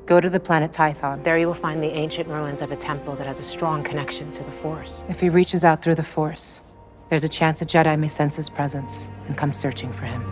Go to the planet Tython. There you will find the ancient ruins of a temple that has a strong connection to the Force. If he reaches out through the Force, there's a chance a Jedi may sense his presence and come searching for him.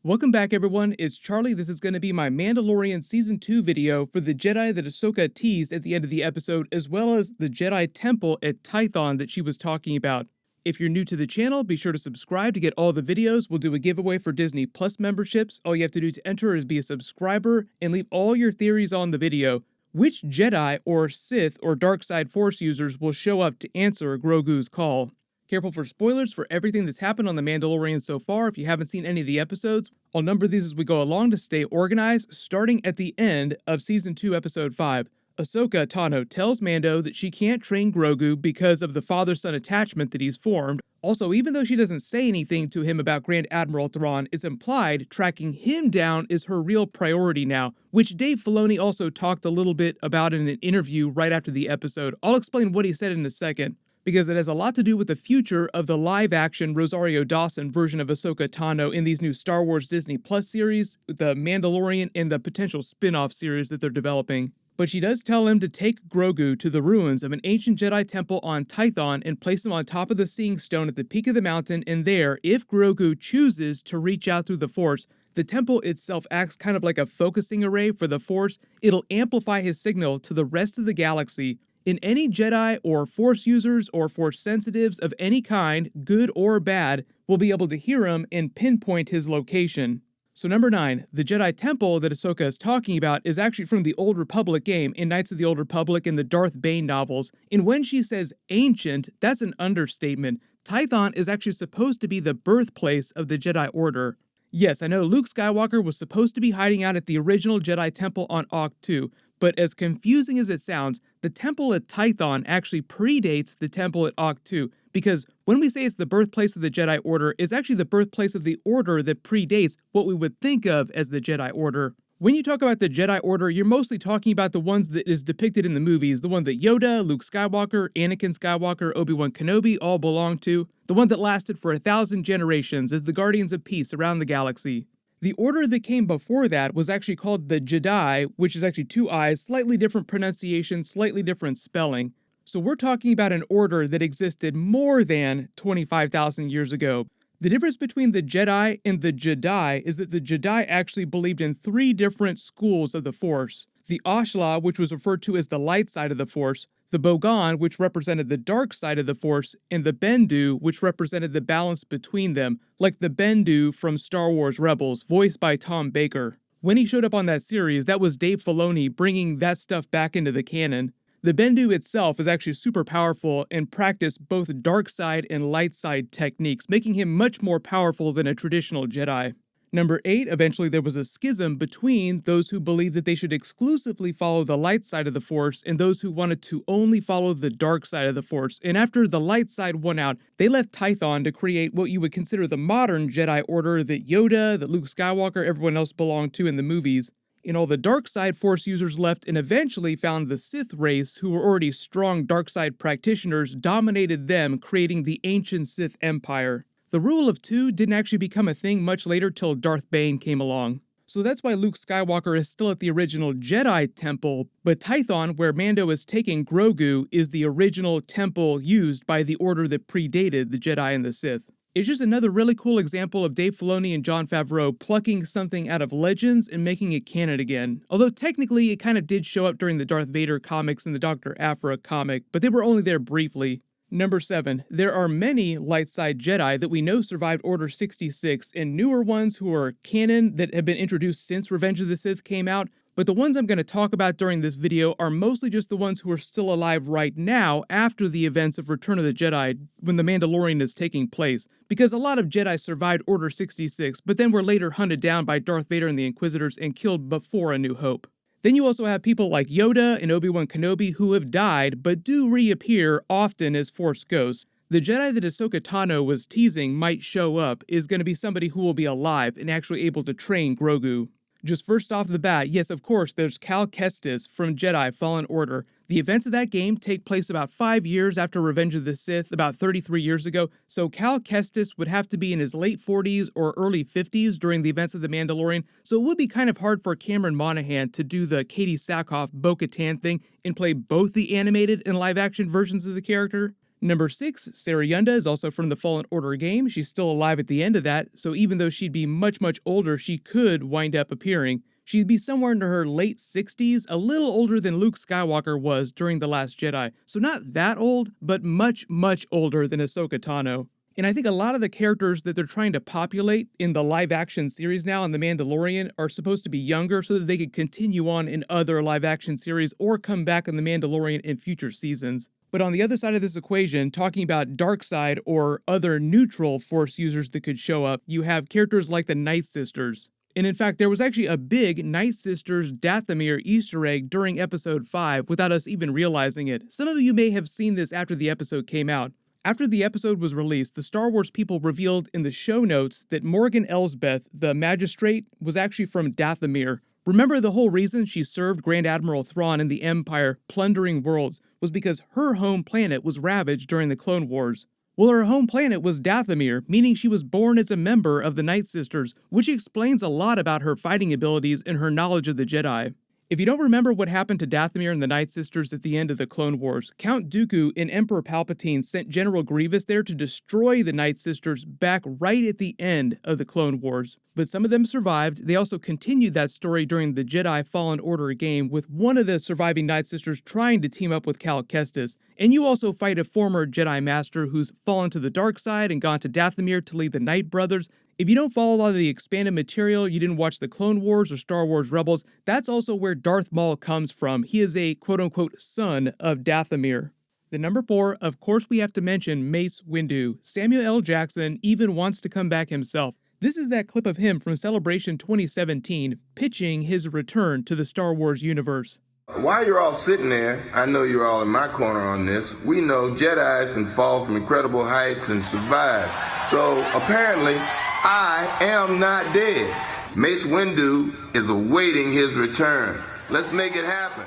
Welcome back, everyone. It's Charlie. This is going to be my Mandalorian Season 2 video for the Jedi that Ahsoka teased at the end of the episode, as well as the Jedi Temple at Tython that she was talking about. If you're new to the channel, be sure to subscribe to get all the videos. We'll do a giveaway for Disney Plus memberships. All you have to do to enter is be a subscriber and leave all your theories on the video. Which Jedi or Sith or Darkside Force users will show up to answer Grogu's call? Careful for spoilers for everything that's happened on The Mandalorian so far. If you haven't seen any of the episodes, I'll number these as we go along to stay organized, starting at the end of Season 2, Episode 5. Ahsoka Tano tells Mando that she can't train Grogu because of the father-son attachment that he's formed. Also, even though she doesn't say anything to him about Grand Admiral Thrawn, it's implied tracking him down is her real priority now, which Dave Filoni also talked a little bit about in an interview right after the episode. I'll explain what he said in a second, because it has a lot to do with the future of the live-action Rosario Dawson version of Ahsoka Tano in these new Star Wars Disney Plus series, The Mandalorian, and the potential spin-off series that they're developing. But she does tell him to take Grogu to the ruins of an ancient Jedi temple on Tython and place him on top of the Seeing Stone at the peak of the mountain, and there, if Grogu chooses to reach out through the Force, the temple itself acts kind of like a focusing array for the Force. It'll amplify his signal to the rest of the galaxy, and any Jedi or Force users or Force sensitives of any kind, good or bad, will be able to hear him and pinpoint his location. So number 9, the Jedi Temple that Ahsoka is talking about is actually from the Old Republic game in Knights of the Old Republic and the Darth Bane novels. And when she says ancient, that's an understatement. Tython is actually supposed to be the birthplace of the Jedi Order. Yes, I know Luke Skywalker was supposed to be hiding out at the original Jedi Temple on Ahch-To, but as confusing as it sounds, the temple at Tython actually predates the temple at Ahch-To, because when we say it's the birthplace of the Jedi Order, it's actually the birthplace of the Order that predates what we would think of as the Jedi Order. When you talk about the Jedi Order, you're mostly talking about the ones that is depicted in the movies, the one that Yoda, Luke Skywalker, Anakin Skywalker, Obi-Wan Kenobi all belong to, the one that lasted for 1,000 generations as the Guardians of Peace around the galaxy. The order that came before that was actually called the Jedi, which is actually 2 I's, slightly different pronunciation, slightly different spelling. So we're talking about an order that existed more than 25,000 years ago. The difference between the Jedi and the Jedi is that the Jedi actually believed in 3 different schools of the Force. The Ashla, which was referred to as the light side of the Force, the Bogan, which represented the dark side of the Force, and the Bendu, which represented the balance between them, like the Bendu from Star Wars Rebels, voiced by Tom Baker. When he showed up on that series, that was Dave Filoni bringing that stuff back into the canon. The Bendu itself is actually super powerful and practiced both dark side and light side techniques, making him much more powerful than a traditional Jedi. Number 8, eventually there was a schism between those who believed that they should exclusively follow the light side of the Force and those who wanted to only follow the dark side of the Force. And after the light side won out, they left Tython to create what you would consider the modern Jedi Order that Yoda, that Luke Skywalker, everyone else belonged to in the movies. And all the dark side Force users left and eventually found the Sith race, who were already strong dark side practitioners, dominated them, creating the ancient Sith Empire. The rule of 2 didn't actually become a thing much later till Darth Bane came along. So that's why Luke Skywalker is still at the original Jedi Temple, but Tython, where Mando is taking Grogu, is the original temple used by the order that predated the Jedi and the Sith. It's just another really cool example of Dave Filoni and Jon Favreau plucking something out of Legends and making it canon again. Although technically it kind of did show up during the Darth Vader comics and the Dr. Aphra comic, but they were only there briefly. Number 7, there are many light side Jedi that we know survived Order 66 and newer ones who are canon that have been introduced since Revenge of the Sith came out, but the ones I'm going to talk about during this video are mostly just the ones who are still alive right now after the events of Return of the Jedi when The Mandalorian is taking place, because a lot of Jedi survived Order 66 but then were later hunted down by Darth Vader and the Inquisitors and killed before A New Hope. Then you also have people like Yoda and Obi-Wan Kenobi who have died but do reappear often as Force ghosts. The Jedi that Ahsoka Tano was teasing might show up is going to be somebody who will be alive and actually able to train Grogu. Just first off the bat, yes, of course, there's Cal Kestis from Jedi Fallen Order, The events of that game take place about 5 years after Revenge of the Sith, about 33 years ago, so Cal Kestis would have to be in his late 40s or early 50s during the events of The Mandalorian, so it would be kind of hard for Cameron Monaghan to do the Katie Sackhoff Bo-Katan thing and play both the animated and live-action versions of the character. Number 6, Sarah Yunda is also from the Fallen Order game. She's still alive at the end of that, so even though she'd be much older, she could wind up appearing. She'd be somewhere into her late 60s, a little older than Luke Skywalker was during The Last Jedi. So not that old, but much older than Ahsoka Tano. And I think a lot of the characters that they're trying to populate in the live-action series now in The Mandalorian are supposed to be younger so that they could continue on in other live-action series or come back in The Mandalorian in future seasons. But on the other side of this equation, talking about Darkseid or other neutral Force users that could show up, you have characters like the Nightsisters. And in fact, there was actually a big Nightsisters Dathomir Easter egg during Episode 5 without us even realizing it. Some of you may have seen this after the episode came out. After the episode was released, the Star Wars people revealed in the show notes that Morgan Elsbeth, the magistrate, was actually from Dathomir. Remember, the whole reason she served Grand Admiral Thrawn in the Empire plundering worlds was because her home planet was ravaged during the Clone Wars. Well, her home planet was Dathomir, meaning she was born as a member of the Nightsisters, which explains a lot about her fighting abilities and her knowledge of the Jedi. If you don't remember what happened to Dathomir and the Nightsisters at the end of the Clone Wars, Count Dooku and Emperor Palpatine sent General Grievous there to destroy the Nightsisters back right at the end of the Clone Wars. But some of them survived. They also continued that story during the Jedi Fallen Order game, with one of the surviving Nightsisters trying to team up with Cal Kestis. And you also fight a former Jedi Master who's fallen to the dark side and gone to Dathomir to lead the Night Brothers. If you don't follow a lot of the expanded material, you didn't watch the Clone Wars or Star Wars Rebels, that's also where Darth Maul comes from. He is a quote-unquote son of Dathomir. The number 4, of course we have to mention Mace Windu. Samuel L. Jackson even wants to come back himself. This is that clip of him from Celebration 2017, pitching his return to the Star Wars universe. While you're all sitting there, I know you're all in my corner on this, we know Jedis can fall from incredible heights and survive. So apparently, I am not dead. Mace Windu is awaiting his return. Let's make it happen.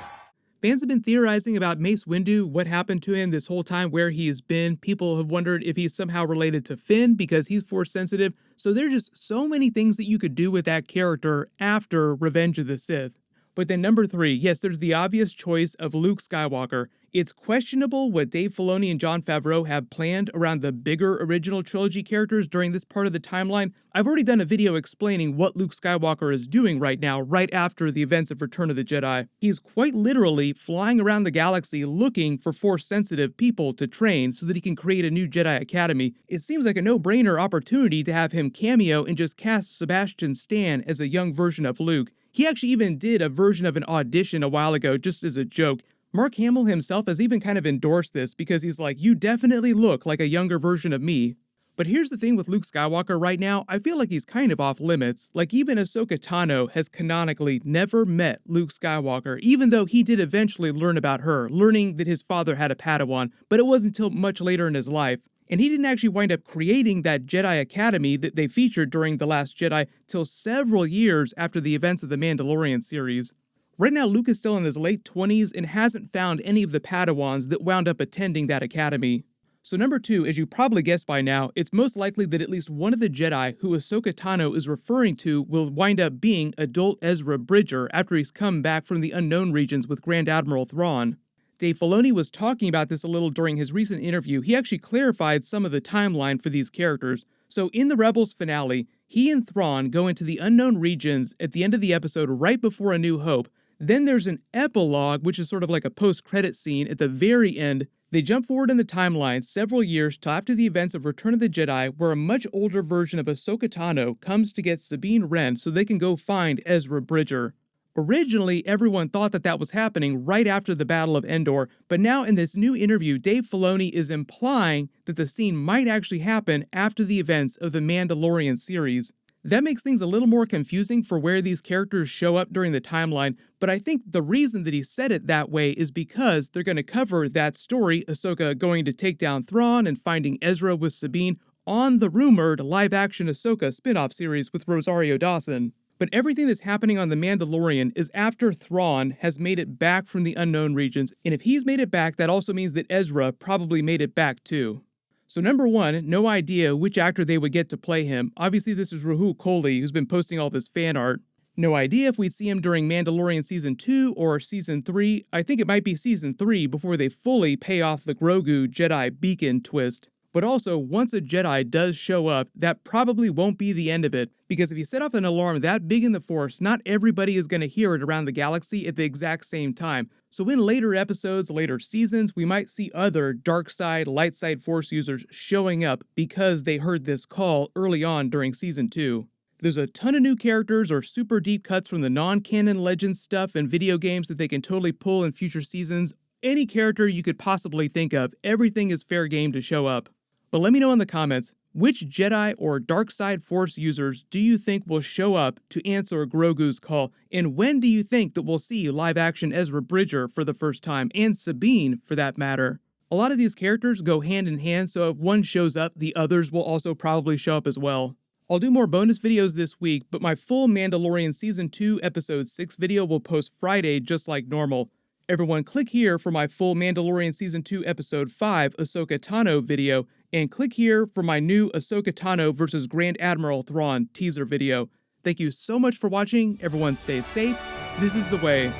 Fans have been theorizing about Mace Windu, what happened to him this whole time, where he has been. People have wondered if he's somehow related to Finn because he's Force sensitive. So there's just so many things that you could do with that character after Revenge of the Sith. But then number 3, yes, there's the obvious choice of Luke Skywalker. It's questionable what Dave Filoni and Jon Favreau have planned around the bigger original trilogy characters during this part of the timeline. I've already done a video explaining what Luke Skywalker is doing right now, right after the events of Return of the Jedi. He's quite literally flying around the galaxy looking for Force-sensitive people to train so that he can create a new Jedi Academy. It seems like a no-brainer opportunity to have him cameo and just cast Sebastian Stan as a young version of Luke. He actually even did a version of an audition a while ago, just as a joke. Mark Hamill himself has even kind of endorsed this because he's like, you definitely look like a younger version of me. But here's the thing with Luke Skywalker right now, I feel like he's kind of off limits. Like even Ahsoka Tano has canonically never met Luke Skywalker, even though he did eventually learn about her, learning that his father had a Padawan, but it wasn't until much later in his life. And he didn't actually wind up creating that Jedi Academy that they featured during The Last Jedi till several years after the events of the Mandalorian series. Right now, Luke is still in his late 20s and hasn't found any of the Padawans that wound up attending that academy. So number 2, as you probably guessed by now, it's most likely that at least one of the Jedi who Ahsoka Tano is referring to will wind up being adult Ezra Bridger after he's come back from the unknown regions with Grand Admiral Thrawn. Dave Filoni was talking about this a little during his recent interview. He actually clarified some of the timeline for these characters. So in the Rebels finale, he and Thrawn go into the unknown regions at the end of the episode right before A New Hope. Then there's an epilogue, which is sort of like a post-credit scene at the very end. They jump forward in the timeline several years to after the events of Return of the Jedi, where a much older version of Ahsoka Tano comes to get Sabine Wren so they can go find Ezra Bridger. Originally, everyone thought that that was happening right after the Battle of Endor, but now in this new interview, Dave Filoni is implying that the scene might actually happen after the events of the Mandalorian series. That makes things a little more confusing for where these characters show up during the timeline, but I think the reason that he said it that way is because they're going to cover that story, Ahsoka going to take down Thrawn and finding Ezra with Sabine, on the rumored live-action Ahsoka spin-off series with Rosario Dawson. But everything that's happening on The Mandalorian is after Thrawn has made it back from the unknown regions, and if he's made it back, that also means that Ezra probably made it back too. So number one, no idea which actor they would get to play him. Obviously this is Rahul Kohli, who's been posting all this fan art. No idea if we'd see him during Mandalorian Season 2 or Season 3. I think it might be Season 3 before they fully pay off the Grogu Jedi beacon twist. But also, once a Jedi does show up, that probably won't be the end of it, because if you set off an alarm that big in the Force, not everybody is going to hear it around the galaxy at the exact same time. So in later episodes, later seasons, we might see other dark side, light side Force users showing up because they heard this call early on during Season 2. There's a ton of new characters or super deep cuts from the non-canon Legends stuff and video games that they can totally pull in future seasons. Any character you could possibly think of, everything is fair game to show up. But let me know in the comments, which Jedi or dark side Force users do you think will show up to answer Grogu's call? And when do you think that we'll see live-action Ezra Bridger for the first time, and Sabine for that matter? A lot of these characters go hand in hand, so if one shows up, the others will also probably show up as well. I'll do more bonus videos this week, but my full Mandalorian Season 2 Episode 6 video will post Friday just like normal. Everyone click here for my full Mandalorian Season 2 Episode 5 Ahsoka Tano video, and click here for my new Ahsoka Tano vs. Grand Admiral Thrawn teaser video. Thank you so much for watching, everyone stay safe, this is the way.